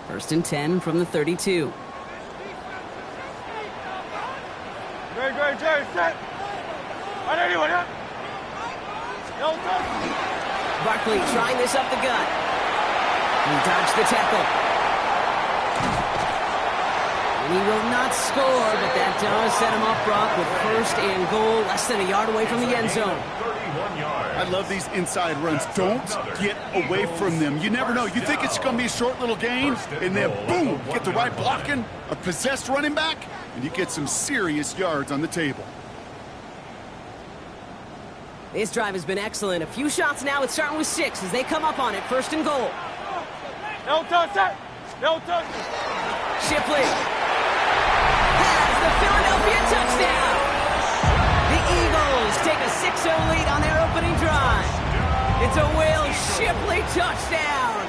First and 10 from the 32. Great, set. Barkley trying this up the gut. He dodged the tackle. And he will not score, but that does set him up, Brock, with first and goal, less than a yard away from the end zone. I love these inside runs. Don't get away from them. You never know. You think it's going to be a short little gain, and then boom, get the right blocking, a possessed running back, and you get some serious yards on the table. This drive has been excellent. A few shots now. It's starting with 6 as they come up on it. First and goal. No touch. Shipley has the Philadelphia touchdown. The Eagles take a 6-0 lead on their opening drive. It's a Will Shipley touchdown.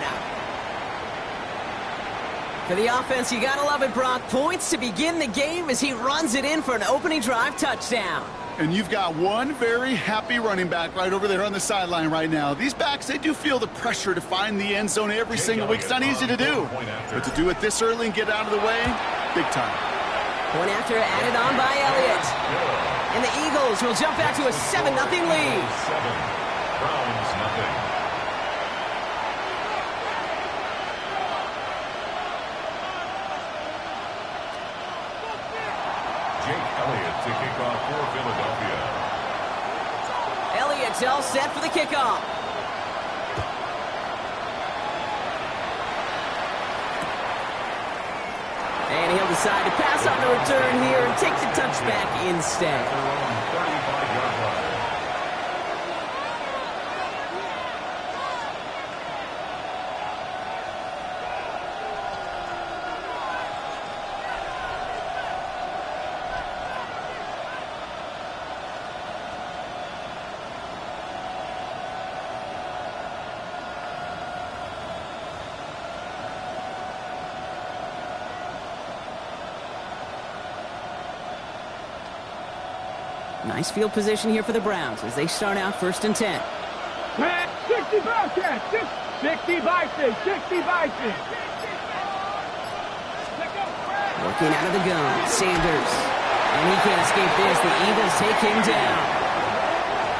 For the offense, you gotta love it, Brock. Points to begin the game as he runs it in for an opening drive touchdown. And you've got one very happy running back right over there on the sideline right now. These backs, they do feel the pressure to find the end zone every single week. It's not easy to do. But to do it this early and get out of the way, big time. Point after added on by Elliott. And the Eagles will jump back to a 7-0 lead. 7, Browns nothing. Elliott to kick off for Philadelphia. Elliott's all set for the kickoff. And he'll decide to pass on the return here and take the touchback instead. 35-yard line. Nice field position here for the Browns as they start out first and 10. 60 Bobcats, 60 Bison, 60 Bison. Working out of the gun, Sanders. And he can't escape this. The Eagles take him down.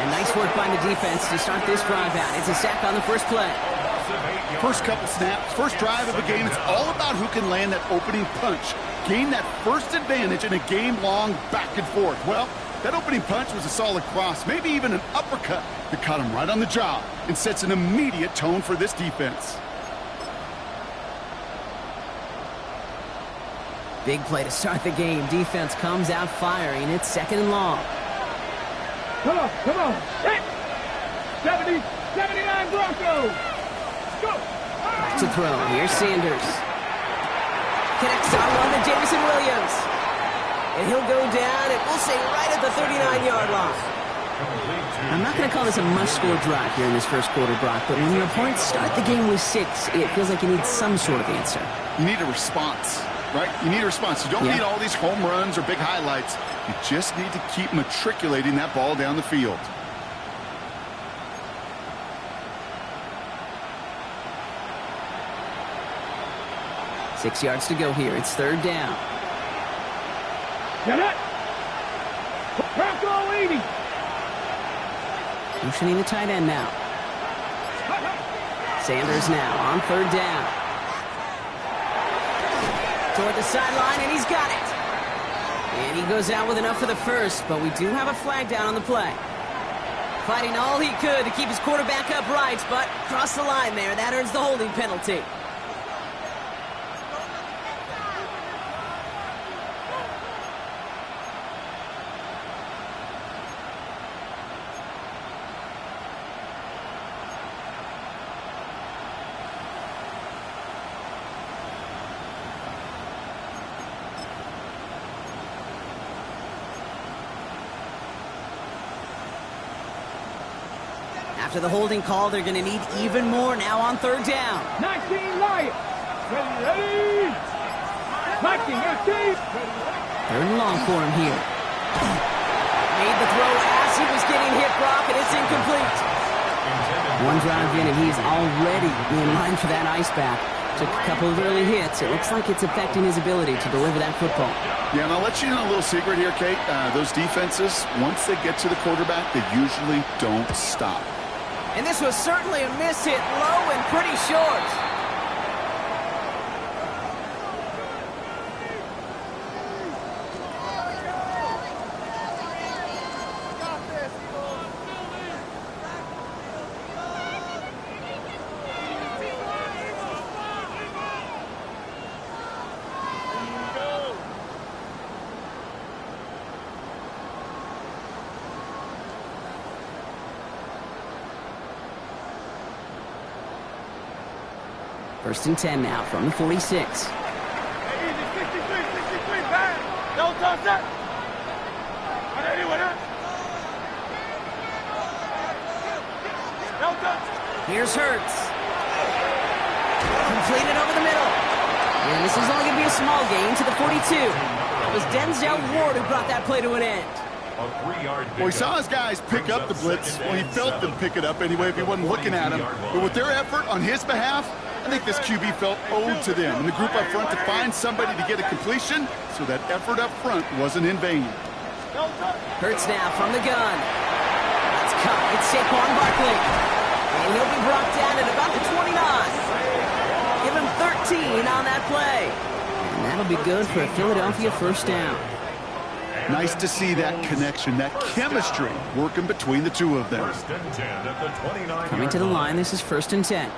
And nice work by the defense to start this drive out. It's a sack on the first play. First couple snaps, first drive of a game, it's all about who can land that opening punch. Gain that first advantage in a game-long back and forth. Well, that opening punch was a solid cross, maybe even an uppercut that caught him right on the job and sets an immediate tone for this defense. Big play to start the game. Defense comes out firing. It's second and long. Come on. Hit. 70, 79 Broncos. Go. Back to throw. Here's Sanders. Connects on one to Jameson Williams. And he'll go down, and we'll say right at the 39-yard line. I'm not going to call this a must-score drive here in this first quarter, Brock, but when your opponents start the game with 6, it feels like you need some sort of answer. You need a response, right? You need a response. You don't need all these home runs or big highlights. You just need to keep matriculating that ball down the field. Six yards to go here. It's third down. Get it! Bronco 80! Motioning the tight end now. Sanders now on third down. Toward the sideline, and he's got it. And he goes out with enough for the first, but we do have a flag down on the play. Fighting all he could to keep his quarterback upright, but crossed the line there. That earns the holding penalty. After the holding call, they're going to need even more now on third down. 19 Lions. Ready. 19, 19. Third and long for him here. Made the throw as he was getting hit, Brock, and it's incomplete. One drive in, and he's already in line for that ice bath. Took a couple of early hits. It looks like it's affecting his ability to deliver that football. Yeah, and I'll let you in a little secret here, Kate. Those defenses, once they get to the quarterback, they usually don't stop. And this was certainly a miss hit, low and pretty short. First and 10 now from the 46. Easy, 63, back. Don't touch that. Don't touch. Here's Hurts. Completed over the middle. And this is only going to be a small gain to the 42. It was Denzel Ward who brought that play to an end. Well, he saw his guys pick up the blitz. Well, he felt them pick it up anyway if he wasn't looking at him. But with their effort on his behalf, I think this QB felt owed to them and the group up front to find somebody to get a completion, so that effort up front wasn't in vain. Hurts now from the gun. That's caught. It's Saquon Barkley. And he'll be brought down at about the 29. Give him 13 on that play. And that'll be good for a Philadelphia first down. Nice to see that connection, that chemistry working between the two of them. Coming to the line, this is first and 10.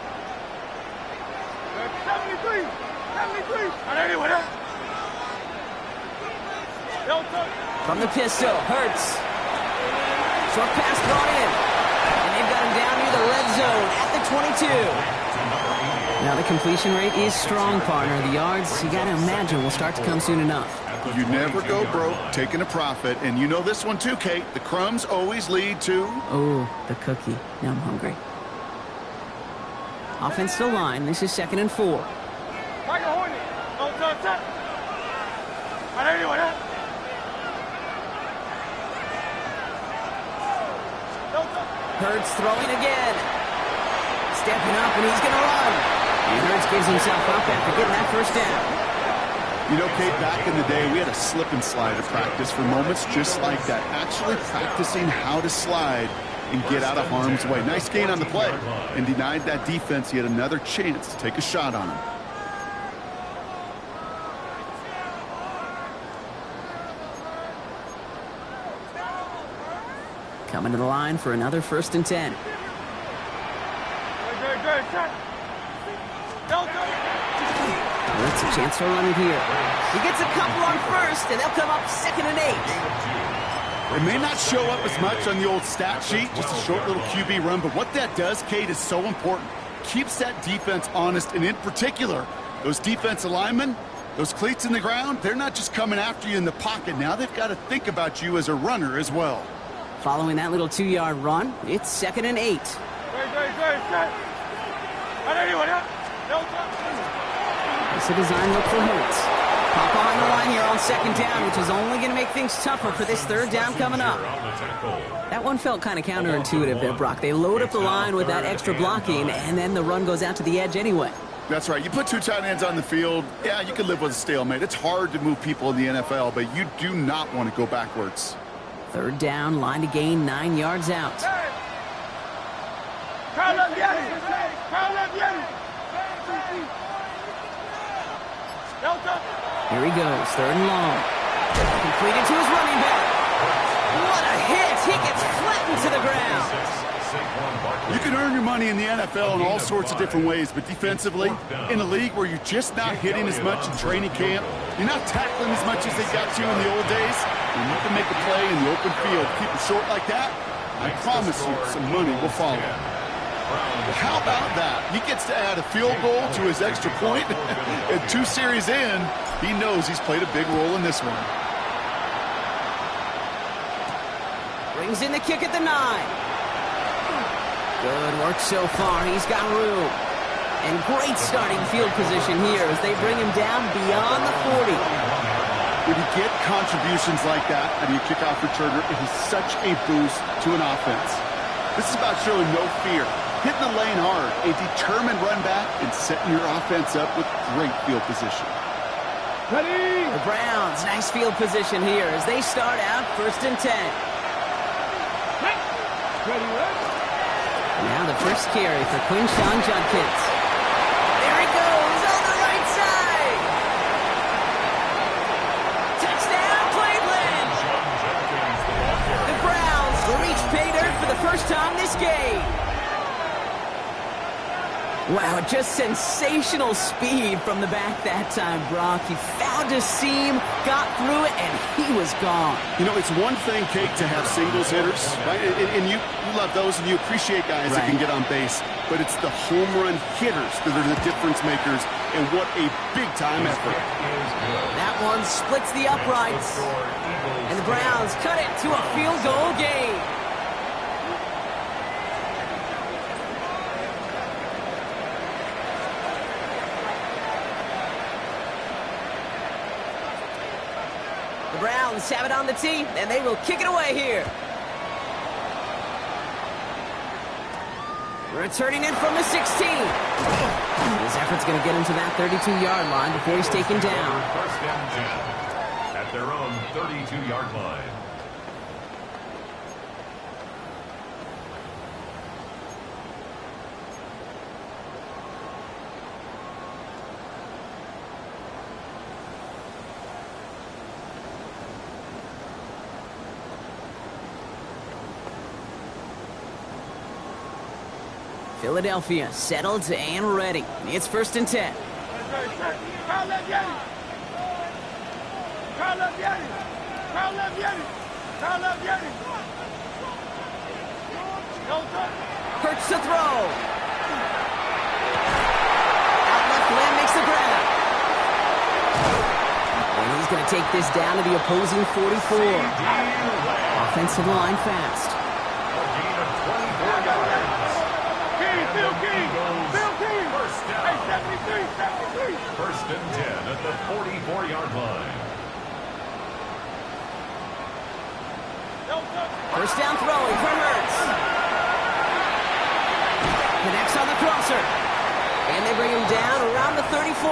From the pistol, Hurts. Short pass brought in. And they've got him down near the red zone at the 22. Now the completion rate is strong, partner. The yards, you got to imagine, will start to come soon enough. You never go broke taking a profit. And you know this one too, Kate. The crumbs always lead to... Oh, the cookie. Now I'm hungry. Offensive line, this is second and 4. Hurts throwing again. Stepping up, and he's going to run. And Hurts gives himself up after getting that first down. You know, Kate, back in the day, we had a slip and slide of practice for moments just like that. Actually practicing how to slide and get out of harm's way. Nice gain on the play. And denied that defense yet another chance to take a shot on him. Coming to the line for another first and 10. That's a chance for a run here. He gets a couple on first, and they'll come up second and 8. It may not show up as much on the old stat sheet, just a short little QB run, but what that does, Kate, is so important. Keeps that defense honest, and in particular, those defensive linemen, those cleats in the ground, they're not just coming after you in the pocket. Now they've got to think about you as a runner as well. Following that little 2-yard run, it's second and 8. It's a design look for Hurts. Pop behind the line here on second down, which is only going to make things tougher for this third down coming up. That one felt kind of counterintuitive there, Brock. They load up the line with that extra blocking, and then the run goes out to the edge anyway. That's right. You put two tight ends on the field, yeah, you can live with a stalemate. It's hard to move people in the NFL, but you do not want to go backwards. Third down, line to gain 9 yards out. Here he goes, third and long. Completed to his running back. What a hit! He gets flattened to the ground. You can earn your money in the NFL in all sorts of different ways, but defensively, in a league where you're just not hitting as much in training camp, you're not tackling as much as they got you in the old days, and you can make a play in the open field. Keep it short like that, I promise you some money will follow. How about that? He gets to add a field goal to his extra point, and 2 series in, he knows he's played a big role in this one. Brings in the kick at the 9. Good work so far. He's got room. And great starting field position here as they bring him down beyond the 40. When you get contributions like that out of your kickoff returner, it is such a boost to an offense. This is about showing no fear. hitting the lane hard, a determined run back, and setting your offense up with great field position. Ready? The Browns, nice field position here as they start out 1st and 10. Ready, ready? Now the first carry for Quinshawn Judkins. There he goes on the right side. Touchdown, Cleveland! The Browns will reach pay dirt for the first time this game. Wow, just sensational speed from the back that time, Brock. He found a seam, got through it, and he was gone. You know, it's one thing, Kate, to have singles hitters, right? And you love those, and you appreciate guys that can get on base. But it's the home run hitters that are the difference makers, and what a big-time effort. That one splits the uprights, and the Browns cut it to a field goal game. The Browns have it on the tee, and they will kick it away here. Returning in from the 16. His effort's going to get him to that 32-yard line before he's taken down. 1st and 10 at their own 32-yard line. Philadelphia settled and ready. It's 1st and 10. Crowd left Yeti. Crowd left Yeti. Crowd left Yeti. Crowd left Yeti. No touch. Hurts to throw. Out left, Lamb makes the grab. And he's going to take this down to the opposing 44. Offensive line fast. A gain of 24 yards. Phil King. Phil King. First down. Hey, 73. 1st and 10 at the 44-yard line. No touch. First down throwing for Hurts. Connects on the crosser. And they bring him down around the 34.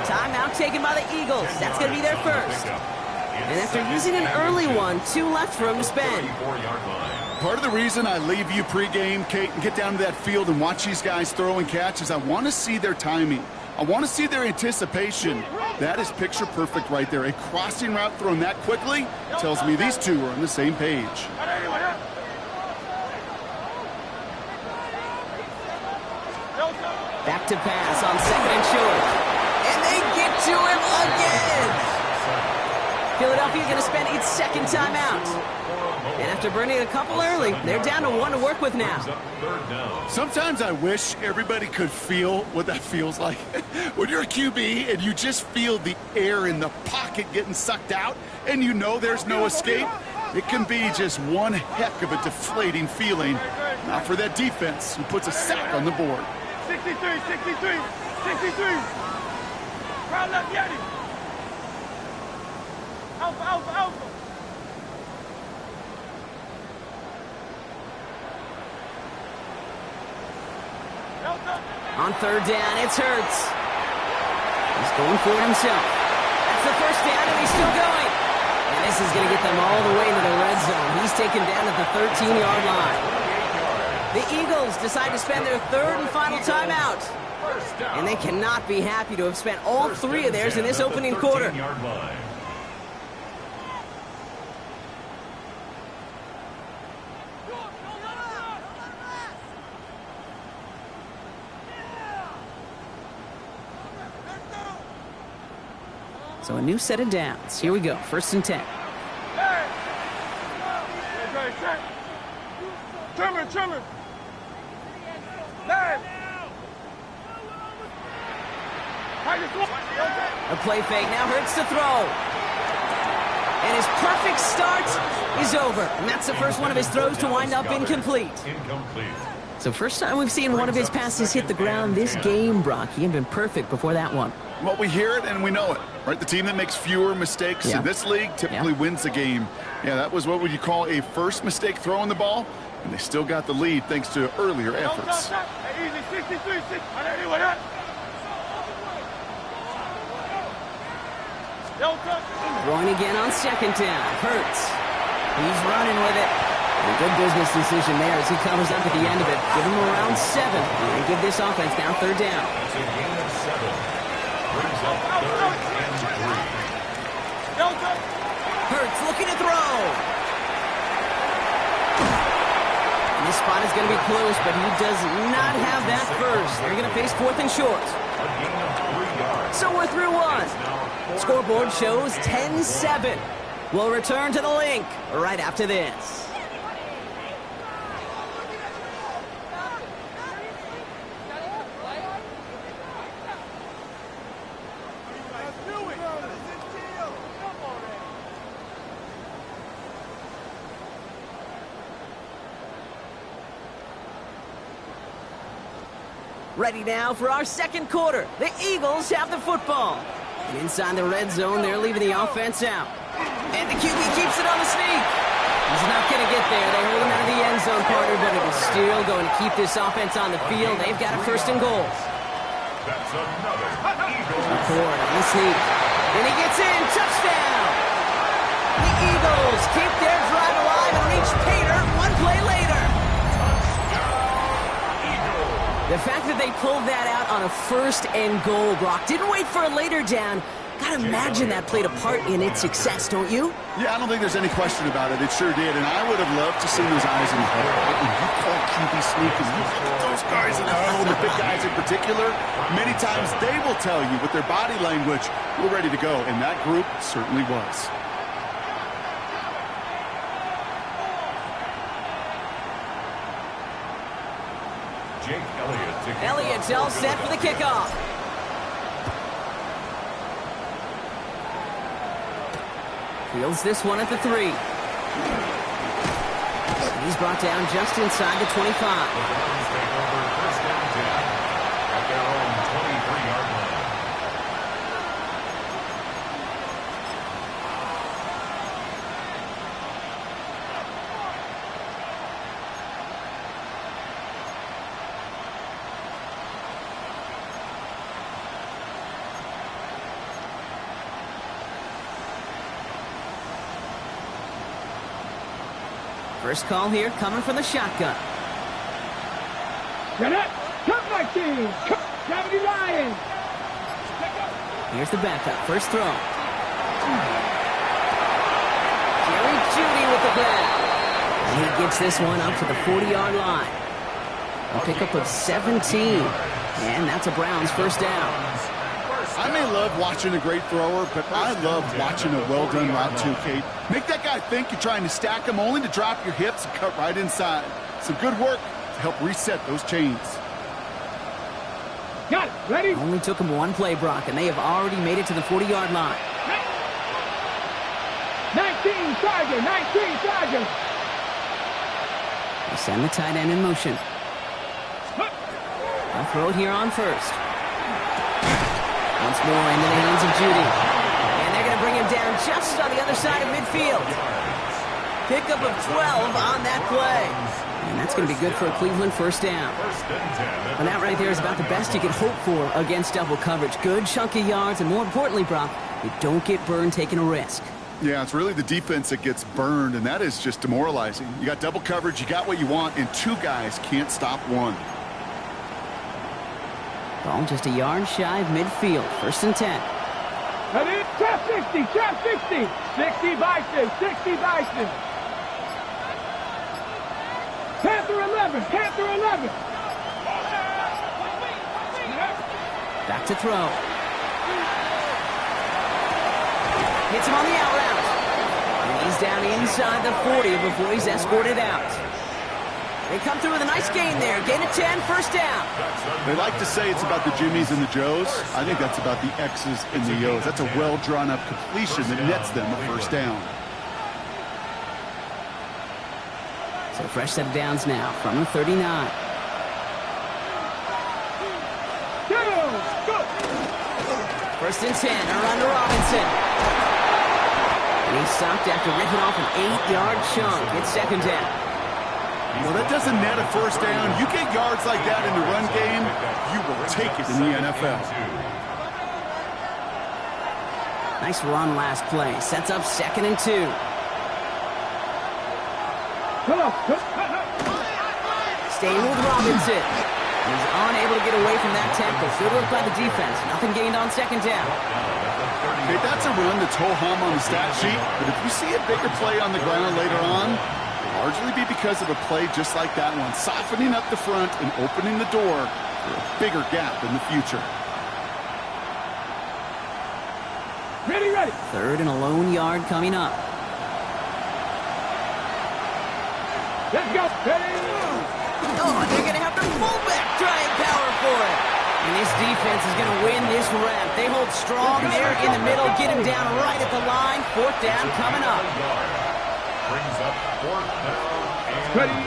Timeout taken by the Eagles. That's going to be their first. And after using an early one, 2 left for him to spend. Part of the reason I leave you pregame, Kate, and get down to that field and watch these guys throw and catch is I want to see their timing. I want to see their anticipation. That is picture perfect right there. A crossing route thrown that quickly tells me these two are on the same page. Back to pass on 2nd and short. And they get to him again. Philadelphia going to spend its 2nd timeout. And after burning a couple early, they're down to 1 to work with now. Sometimes I wish everybody could feel what that feels like. When you're a QB and you just feel the air in the pocket getting sucked out and you know there's no escape, it can be just one heck of a deflating feeling. Not for that defense who puts a sack on the board. 63. Crowd left Yeti. Alpha. On 3rd down, it's Hurts. He's going for it himself. That's the first down, and he's still going. And this is going to get them all the way into the red zone. He's taken down at the 13-yard line. The Eagles decide to spend their 3rd and final timeout. And they cannot be happy to have spent all 3 of theirs in this opening quarter. So a new set of downs. Here we go. 1st and 10. Trimmer. A play fake. Now Hurts to throw. And his perfect start is over. And that's the first one of his throws to wind up incomplete. So first time we've seen one of his passes hit the ground this game, Brock. He had been perfect before that one. Well, we hear it and we know it, right? The team that makes fewer mistakes in this league typically wins the game. Yeah, that was what would you call a first mistake throwing the ball. And they still got the lead thanks to earlier efforts. Easy, 63, 6. Throwing again on second down. Hurts. He's running with it. A good business decision there as he covers up at the end of it. Give him around 7. And give this offense now third down. It's a gain of 7. Brings up 3rd and 3. Hurts looking to throw. And this spot is going to be close, but he does not have that first. They're going to face 4th and short. A gain of 3 yards. So we're through 1. Scoreboard shows 10-7. We'll return to the link right after this. Ready now for our second quarter. The Eagles have the football. And inside the red zone, they're leaving the offense out. And the QB keeps it on the sneak. He's not going to get there. They hold him out of the end zone, partner, but it is still going to keep this offense on the field. They've got a 1st and goal. That's another Eagles. McCord on the sneak. And he gets in. Touchdown! The Eagles keep their drive alive and reach Pater 1 play later. The fact that they pulled that out on a 1st and goal, Brock, didn't wait for a later down. Gotta imagine that played a part in its success, don't you? Yeah, I don't think there's any question about it. It sure did, and I would have loved to see those eyes in the head. Right? When you call QB sneak and you look at those guys in the huddle, the big guys in particular, many times they will tell you with their body language, we're ready to go, and that group certainly was. Elliott's all set for the kickoff. Fields this one at the 3. He's brought down just inside the 25. The Browns take over 1st and 10 at their own 23-yard line. First call here coming from the shotgun. Get it! Come my team! Gravity Lions! Here's the backup. First throw. Jerry Jeudy with the pass. And he gets this one up to the 40-yard line. A pickup of 17. And that's a Browns 1st down. I may love watching a great thrower, but I love watching a well-done route too, Kate. Make that guy think you're trying to stack him only to drop your hips and cut right inside. Some good work to help reset those chains. Got it! Ready? Only took him 1 play, Brock, and they have already made it to the 40-yard line. 19 Charger! 19 Charger! They send the tight end in motion. They'll throw it here on 1st. Once more into the hands of Jeudy. And they're going to bring him down just on the other side of midfield. Pickup of 12 on that play. And that's going to be good for a Cleveland 1st down. And that right there is about the best you could hope for against double coverage. Good chunky yards, and more importantly, Brock, you don't get burned taking a risk. Yeah, it's really the defense that gets burned, and that is just demoralizing. You got double coverage, you got what you want, and 2 guys can't stop one. Ball just a yard shy of midfield. 1st and 10. Ready? Trap 60! Trap 60! 60 Bison! 60 Bison! Panther 11! Panther 11! Back to throw. Hits him on the out route. And he's down inside the 40 before he's escorted out. They come through with a nice gain there. Gain of 10, 1st down. They like to say it's about the Jimmies and the Joes. I think that's about the X's and the O's. That's a well-drawn-up completion that nets them a 1st down. So fresh set of downs now from the 39. Go! 1st and 10, around to Robinson. And he's stopped after ripping off an 8-yard chunk. It's 2nd down. Well, that doesn't net a first down. You get yards like that in the run game, you will take it in the NFL. Nice run last play. Sets up 2nd and 2. Staying with Robinson. He's unable to get away from that tackle. Good work by the defense. Nothing gained on 2nd down. Okay, that's a run that's ho-hum on the stat sheet, but if you see a bigger play on the ground later on, it'll largely be because of a play just like that one, softening up the front and opening the door for a bigger gap in the future. Ready. 3rd and a lone yard coming up. Let's go. Ready. Oh, they're going to have their fullback try and power for it. And this defense is going to win this rep. They hold strong there in the middle, get him down right at the line. 4th down coming up. Brings up 4th down and Ready.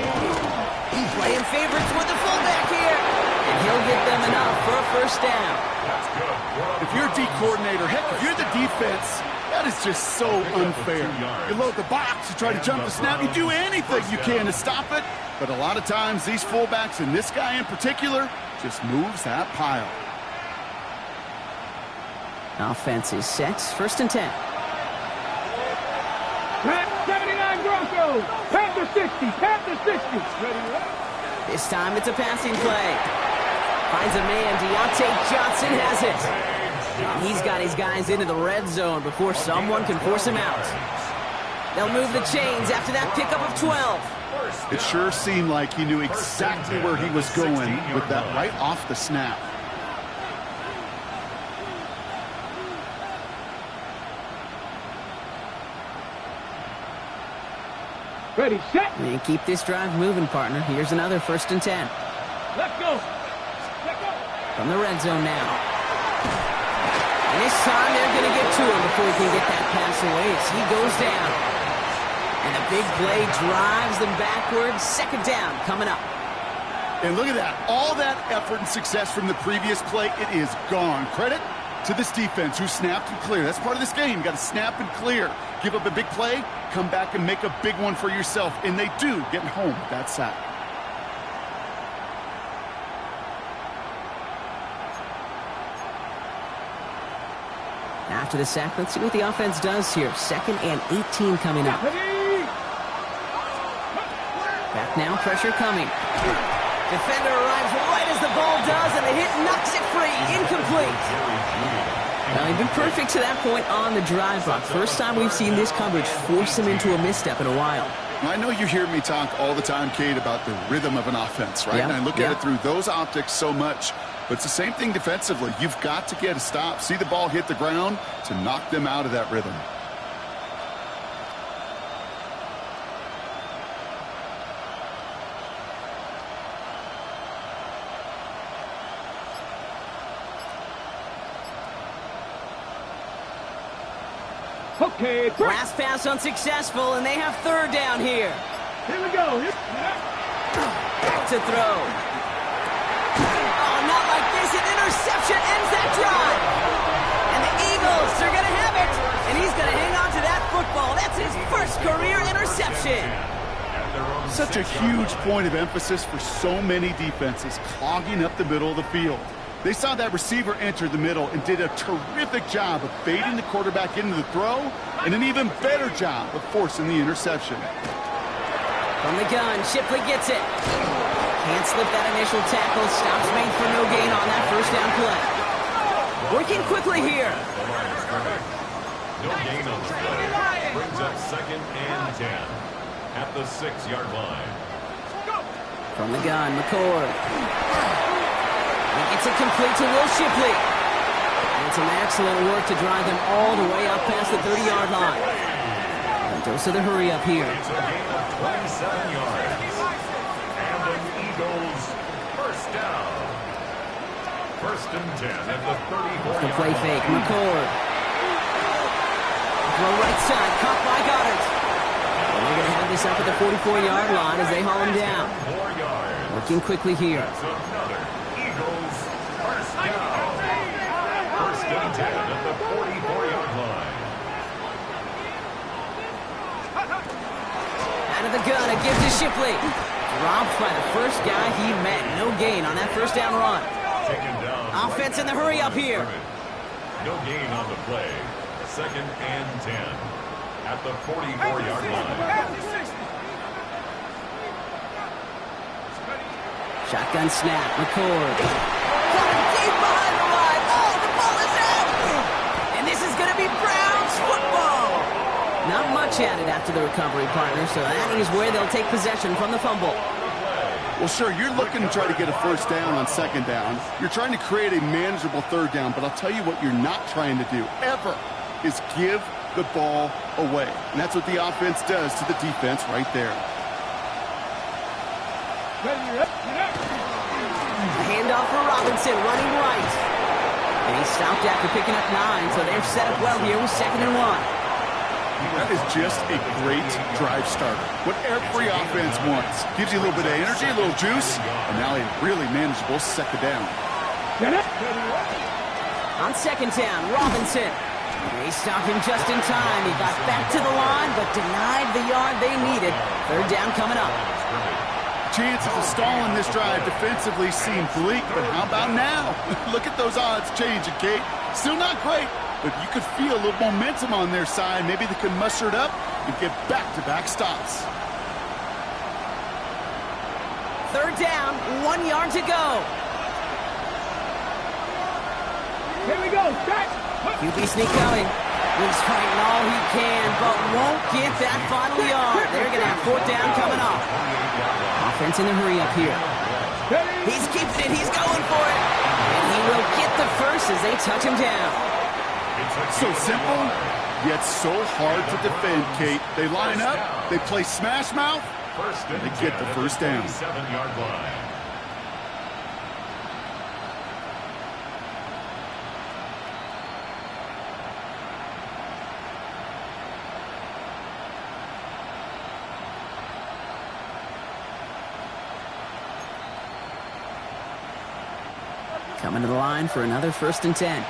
Playing favorites with the fullback here. And he'll get them enough for a 1st down. that's good. If you're a D coordinator, heck, if you're the defense, that is just so unfair. You load the box, you try to jump the snap, you do anything you can to stop it. But a lot of times, these fullbacks, and this guy in particular, just moves that pile. Offense is set. 1st and 10. 79 Broncos. Panther 60. Panther 60. Ready. This time it's a passing play. Finds a man. Deontay Johnson has it. And he's got his guys into the red zone before someone can force him out. They'll move the chains after that pickup of 12. It sure seemed like he knew exactly where he was going with that right off the snap. Ready, set. And keep this drive moving, partner. Here's another 1st and 10. Let's go. Let's go. From the red zone now. And this time they're going to get to him before he can get that pass away as he goes down. And a big play drives them backwards. 2nd down coming up. And look at that. All that effort and success from the previous play, it is gone. Credit to this defense who snapped and cleared. That's part of this game. You got to snap and clear. Give up a big play, come back and make a big one for yourself. And they do, getting home with that sack. After the sack, let's see what the offense does here. 2nd and 18 coming up. Back now, pressure coming. Defender arrives right as the ball does, and the hit knocks it free. Incomplete. Well, he'd been perfect to that point on the drive, but first time we've seen this coverage force him into a misstep in a while. I know you hear me talk all the time, Kate, about the rhythm of an offense, right? Yeah, And I look at it through those optics so much. But it's the same thing defensively. You've got to get a stop, see the ball hit the ground to knock them out of that rhythm. Okay, Last pass unsuccessful, and they have 3rd down here. Here we go. Back to throw. Oh, not like this. An interception ends that drive. And the Eagles are going to have it. And he's going to hang on to that football. That's his 1st career interception. Such a huge point of emphasis for so many defenses, clogging up the middle of the field. They saw that receiver enter the middle and did a terrific job of baiting the quarterback into the throw, and an even better job of forcing the interception. From the gun, Shipley gets it. Can't slip that initial tackle. Stops made for no gain on that 1st down play. Working quickly here. No gain on the play. Brings up 2nd and 10 at the 6-yard line. From the gun, McCord. He gets it complete to Will Shipley. And some excellent work to drive them all the way up past the 30-yard line. And dose of the hurry up here. It's a gain of 27 yards. And an Eagles 1st down. 1st and 10 at the 34-yard The play fake, McCord. Throw right side, caught by Goddard. And they're going to have this up at the 44-yard line as they haul him down. 4 yards. Working quickly here. That's another Eagles 1st down. 1st and 10 at the 44-yard line. Out of the gun. It gives to Shipley. Dropped by the first guy he met. No gain on that first down run. Taken down. Offense in the hurry up here. No gain on the play. 2nd and 10 at the 44-yard line. Shotgun snap. McCord. Coming deep behind the line. Oh, the ball is out. And this is going to be Browns football. Not much added after the recovery, partner, so that is where they'll take possession from the fumble. Well, sure, you're looking to try to get a first down on 2nd down. You're trying to create a manageable 3rd down, but I'll tell you what you're not trying to do, ever, is give the ball away. And that's what the offense does to the defense right there. A handoff for Robinson, running right. And he stopped after picking up 9, so they're set up well here with 2nd and 1. That is just a great drive starter. What every offense wants. Gives you a little bit of energy, a little juice, and now a really manageable 2nd down. On 2nd down, Robinson. They stopped him just in time. He got back to the line, but denied the yard they needed. 3rd down coming up. Chances of stalling this drive defensively seem bleak, but how about now? Look at those odds changing, Kate. Still not great, but you could feel a little momentum on their side. Maybe they can muster it up and get back-to-back stops. 3rd down, 1 yard to go. Here we go. Start. QB sneak going. He's fighting all he can, but won't get that final yard. They're going to have 4th down coming up. Offense in the hurry up here. He's keeping it. He's going for it. And he will get the first as they touch him down. So simple, yet so hard to defend, Kate. They line up, they play smash mouth, and they get the first down. 7-yard line. Coming to the line for another 1st and 10.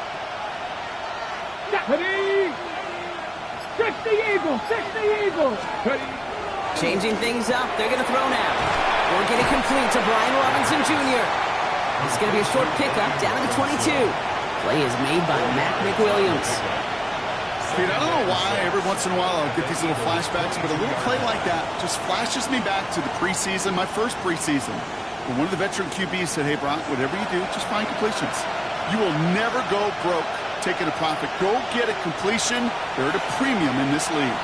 60 Eagles, 60 Eagles. Changing things up. They're going to throw now. We're getting complete to Brian Robinson Jr. It's going to be a short pickup down to the 22. Play is made by Matt McWilliams. Kate, I don't know why every once in a while I'll get these little flashbacks, but a little play like that just flashes me back to the preseason, my first preseason. When one of the veteran QBs said, hey, Brock, whatever you do, just find completions. You will never go broke taking a profit. Go get a completion. They're at a premium in this league.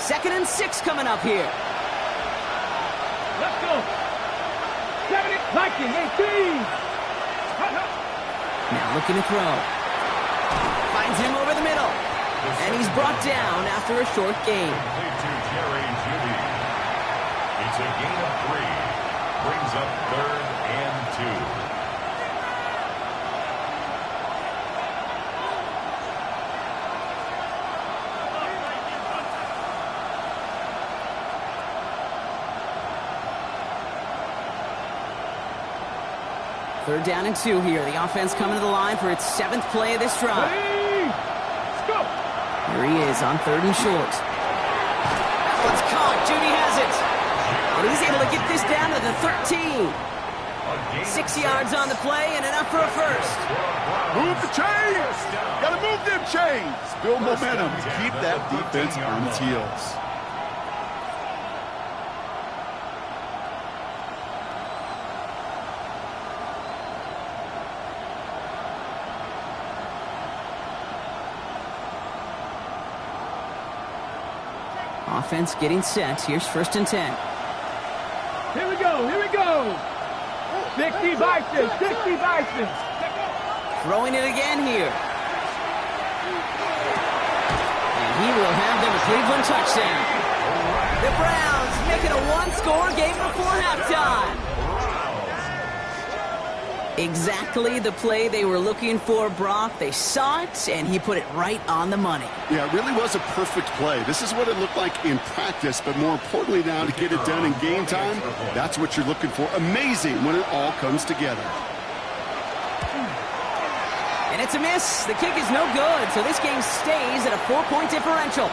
Second and 6 coming up here. Let's go. 70, Viking, 18. Now looking to throw. Finds him over the middle. And he's brought down after a short gain. It's a gain of 3. Brings up 3rd and 2. 3rd down and 2 here. The offense coming to the line for its 7th play of this drive. Let's go. Here he is on 3rd and short. That one's caught. Judy has it. And he's able to get this down to the 13. 6 yards on the play and enough for a first. Move the chains. Got to move them chains. Build momentum. Keep that defense on its heels. Offense getting set. Here's 1st and 10. Here we go. Here we go. 60 Bison. 60 Bison. Throwing it again here. And he will have them a Cleveland touchdown. The Browns making a one-score game before halftime. Exactly the play they were looking for, Brock. They saw it, and he put it right on the money. Yeah, it really was a perfect play. This is what it looked like in practice, but more importantly now to get it done in game time, that's what you're looking for. Amazing when it all comes together. And it's a miss. The kick is no good, so this game stays at a 4-point differential.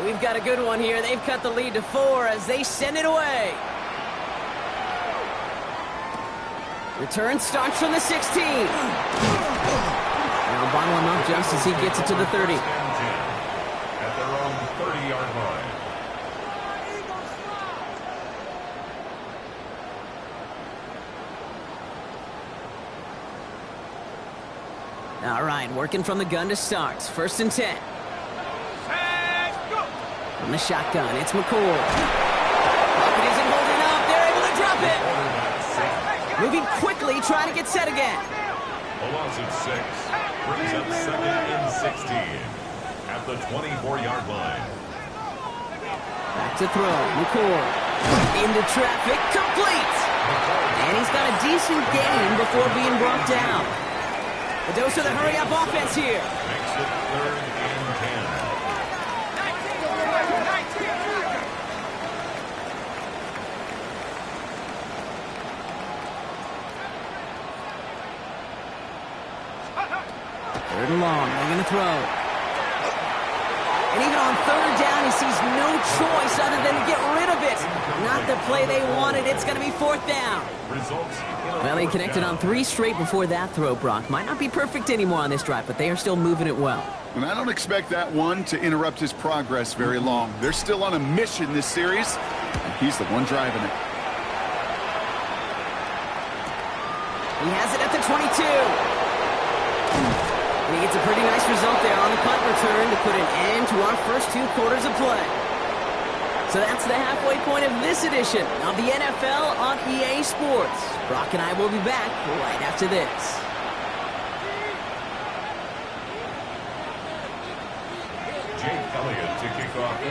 We've got a good one here. They've cut the lead to 4 as they send it away. Return starts from the 16. Now bottle him up just as he gets it to the 30. At their own 30-yard line. All right, working from the gun to start. 1st and 10. From the shotgun, it's McCool. It isn't holding up. They're able to drop it. Moving quickly, trying to get set again. A loss of 6 brings up 2nd and 16 at the 24-yard line. Back to throw. McCool into traffic, complete. And he's got a decent gain before being brought down. The dose of the hurry-up offense here. Makes it 3rd and 10. Third and long, they're going to throw. And even on 3rd down, he sees no choice other than to get rid of it. Not the play they wanted. It's going to be 4th down. Well, he connected on 3 straight before that throw, Brock. Might not be perfect anymore on this drive, but they are still moving it well. And I don't expect that one to interrupt his progress very long. They're still on a mission this series, and he's the one driving it. He has it at the 22. And he gets a pretty nice result there on the punt return to put an end to our first 2 quarters of play. So that's the halfway point of this edition of the NFL on EA Sports. Brock and I will be back right after this.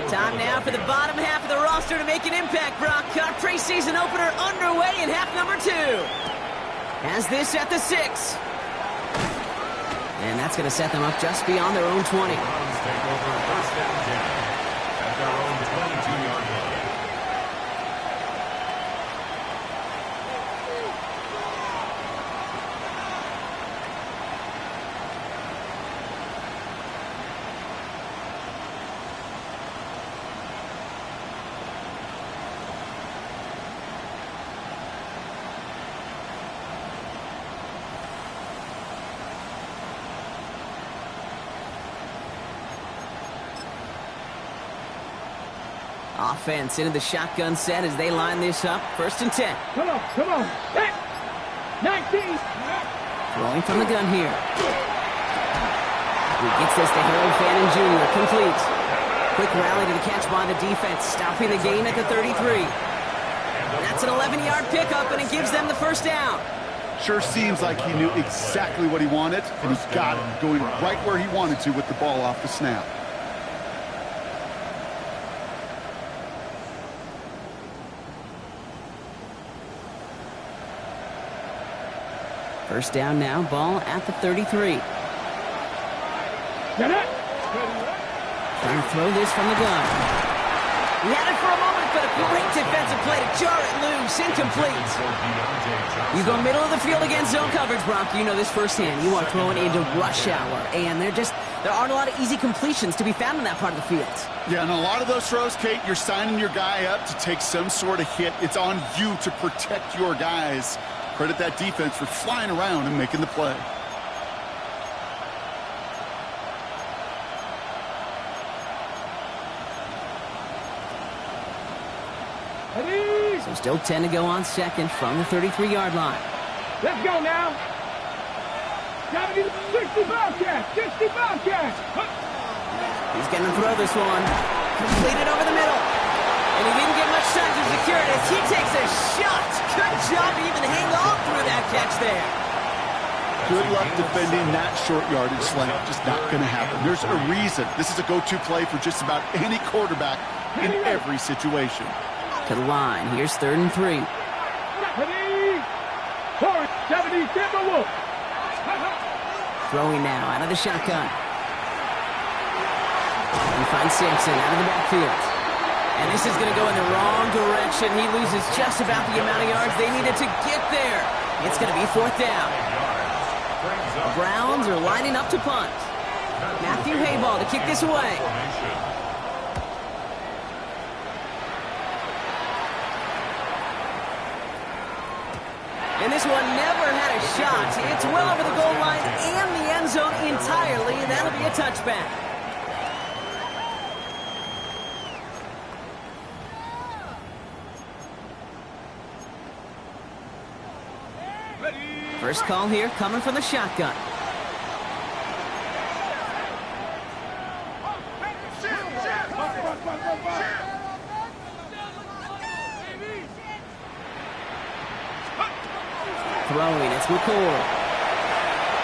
Time now for the bottom half of the roster to make an impact, Brock. Our preseason opener underway in half number 2. Has this at the 6. And that's going to set them up just beyond their own 20. Take over 1st and 10 at their own 22-yard line. Offense into the shotgun set as they line this up. 1st and 10. Come on. Set. 19. Throwing from the gun here. He gets this to Harold Fannin Jr. Complete. Quick rally to the catch by the defense, stopping the gain at the 33. That's an 11-yard pickup, and it gives them the 1st down. Sure seems like he knew exactly what he wanted, and he got it going right where he wanted to with the ball off the snap. First down now, ball at the 33. Get it. Trying to throw this from the gun. He had it for a moment, but a great defensive play to jar it loose. Incomplete. You go middle of the field against zone coverage, Brock. You know this firsthand. You are throwing into rush hour, and there aren't a lot of easy completions to be found in that part of the field. Yeah, and a lot of those throws, Kate, you're signing your guy up to take some sort of hit. It's on you to protect your guys. Credit that defense for flying around and making the play. So still 10 to go on 2nd from the 33-yard line. Let's go now. 60 Bobcats. 60 Bobcats. He's going to throw this one. Completed over the middle. And he didn't get much time to secure it as he takes a shot. Good job to even hang on through that catch there. Good luck defending that short yardage slant. Just not going to happen. There's a reason. This is a go-to play for just about any quarterback in every situation. To the line. Here's 3rd and 3. 70, Timberwolves. Throwing now out of the shotgun. He finds Sampson out of the backfield. And this is going to go in the wrong direction. He loses just about the amount of yards they needed to get there. It's going to be 4th down. The Browns are lining up to punt. Matthew Hayball to kick this away. And this one never had a shot. It's well over the goal line and the end zone entirely, and that'll be a touchback. First call here coming from the shotgun. Throwing, it's McCord.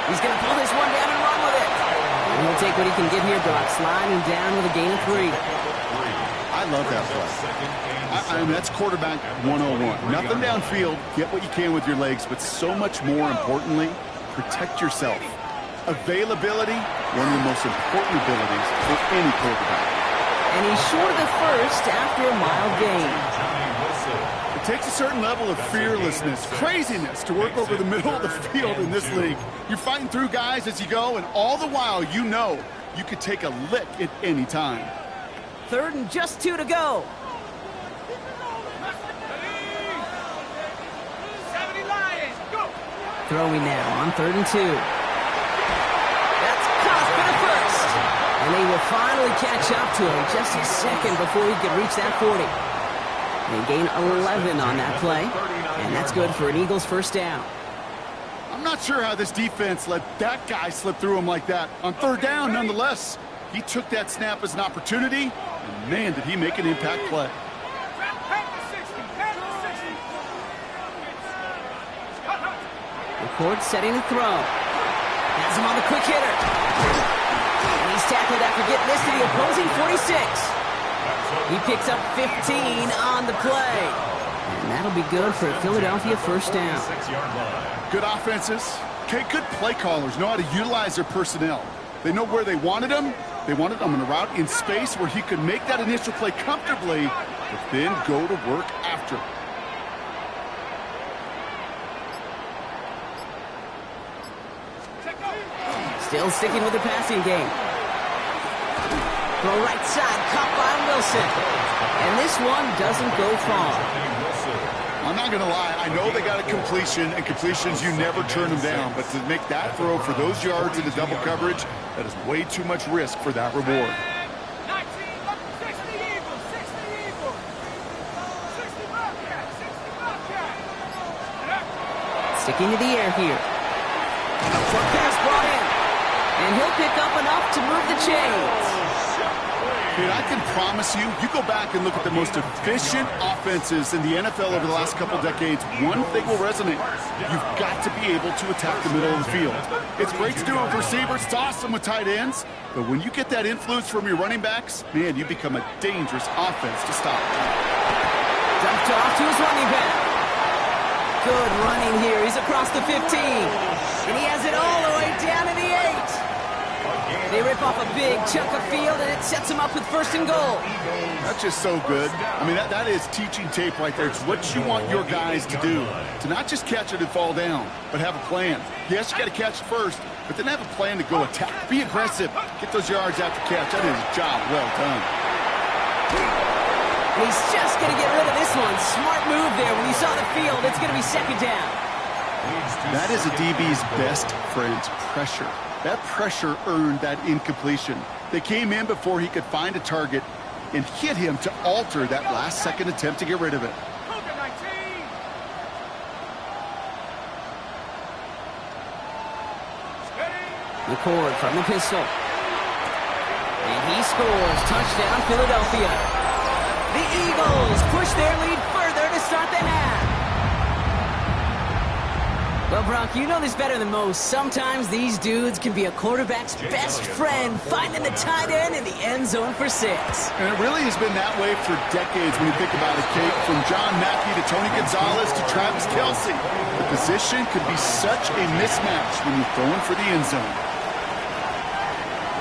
He's going to pull this one down and run with it. And he'll take what he can get here, Brock. Sliding down with a gain of 3. I love that play. I mean, that's quarterback 101. Nothing downfield. Get what you can with your legs, but so much more importantly, protect yourself. Availability, one of the most important abilities for any quarterback. And he's short of the first after a mild gain. It takes a certain level of fearlessness, craziness to work over the middle of the field in this league. You're fighting through guys as you go, and all the while you know you could take a lick at any time. 3rd and just 2 to go. Throwing now on 3rd and 2. That's caught for the first. And they will finally catch up to him just a second before he could reach that 40. They gain 11 on that play, and that's good for an Eagles first down. I'm not sure how this defense let that guy slip through him like that. On 3rd down, nonetheless, he took that snap as an opportunity, and man, did he make an impact play. McCord setting a throw. Has him on the quick hitter. And he's tackled after getting this to the opposing 46. He picks up 15 on the play. And that'll be good for a Philadelphia first down. Good offenses. Okay, good play callers know how to utilize their personnel. They know where they wanted him. They wanted him on a route in space where he could make that initial play comfortably, but then go to work after. Still sticking with the passing game. Throw right side, caught by Wilson. And this one doesn't go far. I'm not going to lie. I know they got a completion, and completions, you never turn them down. But to make that throw for those yards into double coverage, that is way too much risk for that reward. Sticking to the air here. Short pass brought in. And he'll pick up enough to move the chains. Dude, I can promise you, you go back and look at the most efficient offenses in the NFL over the last couple decades, one thing will resonate. You've got to be able to attack the middle of the field. It's great to do it with receivers. It's awesome with tight ends. But when you get that influence from your running backs, man, you become a dangerous offense to stop. Dumped off to his running back. Good running here. He's across the 15. And he has it all the way down to the 8. They rip off a big chunk of field, and it sets him up with 1st and goal. That's just so good. I mean, that is teaching tape right there. It's what you want your guys to do. To not just catch it and fall down, but have a plan. Yes, you got to catch it first, but then have a plan to go attack. Be aggressive. Get those yards after catch. That is a job well done. He's just going to get rid of this one. Smart move there. When he saw the field, it's going to be 2nd down. That is a DB's best friend, pressure. That pressure earned that incompletion. They came in before he could find a target and hit him to alter that last-second attempt to get rid of it. McCord from the pistol. And he scores. Touchdown, Philadelphia. The Eagles push their lead further to start the half. Well, Well, Brock, you know this better than most. Sometimes these dudes can be a quarterback's best friend, finding the tight end in the end zone for 6. And it really has been that way for decades when you think about it, Kate. From John Mackey to Tony Gonzalez to Travis Kelce. The position could be such a mismatch when you're throwing for the end zone.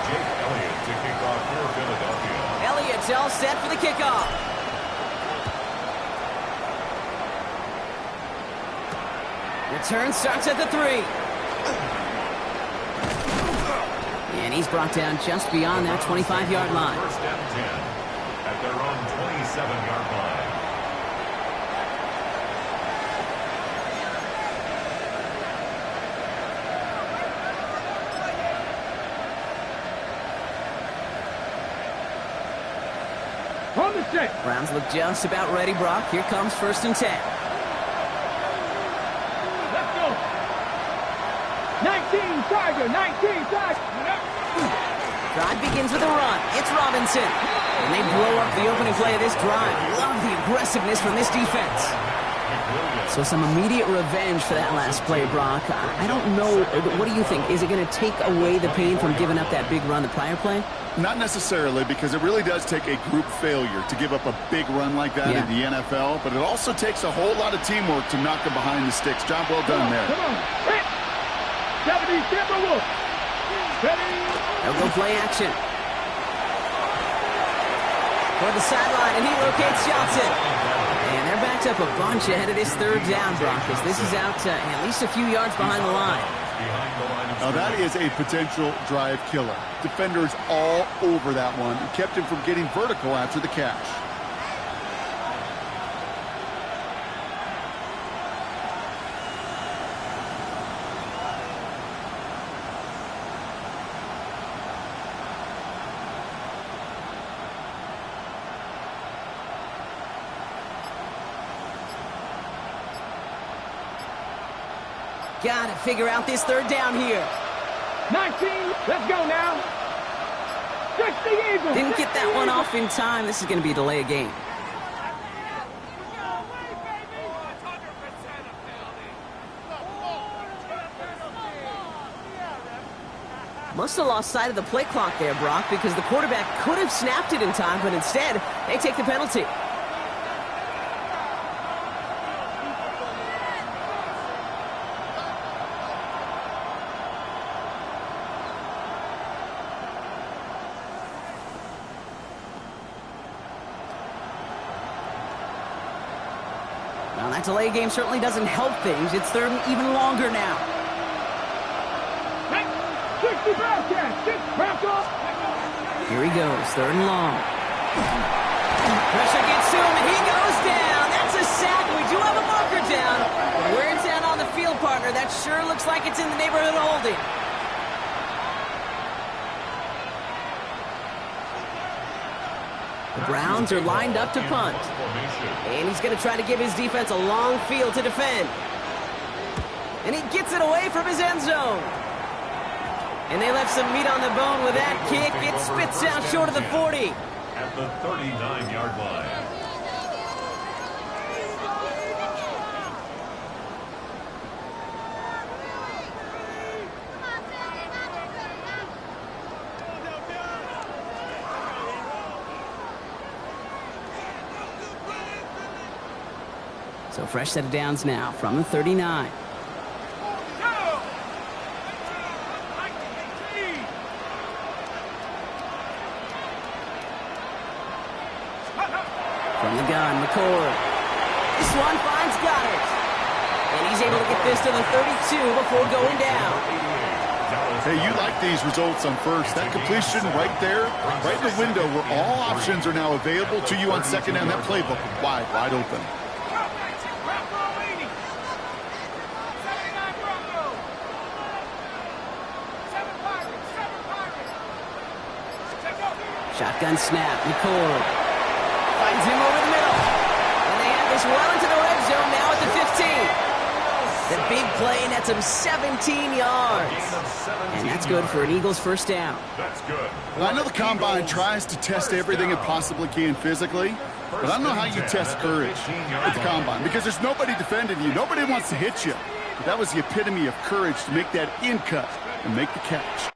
Jake Elliott to kick off for Philadelphia. Elliott's all set for the kickoff. Return starts at the 3. And he's brought down just beyond that 25-yard line. First and 10 at their own 27-yard line. On the 6. Browns look just about ready, Brock. Here comes 1st and 10. 19 Tiger, 19 Tiger. Drive begins with a run. It's Robinson. And they blow up the opening play of this drive. Love the aggressiveness from this defense. So some immediate revenge for that last play, Brock. I don't know. What do you think? Is it going to take away the pain from giving up that big run the prior play? Not necessarily, because it really does take a group failure to give up a big run like that in the NFL. But it also takes a whole lot of teamwork to knock them behind the sticks. Job well done there. Come on. 70 Timberwolves. Ready. They'll go play action. For the sideline, and he locates Johnson. And they're backed up a bunch ahead of this 3rd down, Broncos. This is out at least a few yards behind the line. Now that is a potential drive killer. Defenders all over that one. It kept him from getting vertical after the catch. Got to figure out this 3rd down here. 19, let's go now. 60 Eagles. Didn't get that one off in time. This is going to be a delay of game. Must have lost sight of the play clock there, Brock, because the quarterback could have snapped it in time, but instead, they take the penalty. Well, that delay game certainly doesn't help things. It's 3rd and even longer now. 60 Bearcats. 6 Broncos. Here he goes, 3rd and long. Pressure gets to him, and he goes down. That's a sack. We do have a marker down. But where it's at on the field, partner, that sure looks like it's in the neighborhood of holding. The Browns are lined up to punt. And he's going to try to give his defense a long field to defend. And he gets it away from his end zone. And they left some meat on the bone with that kick. It spits out short of the 40. At the 39-yard line. So fresh set of downs now from the 39. From the gun, McCord. This one finds Goddard. And he's able to get this to the 32 before going down. Hey, you like these results on 1st. That completion right there, right in the window where all options are now available to you on 2nd down. That playbook wide open. Shotgun snap, McCord finds him over the middle. And they have this well into the red zone now at the 15. The big play nets him 17 yards. And that's good for an Eagles 1st down. That's good. Well, I know the Combine tries to test everything it possibly can physically, but I don't know how you test courage at the Combine because there's nobody defending you. Nobody wants to hit you. But that was the epitome of courage to make that in cut and make the catch.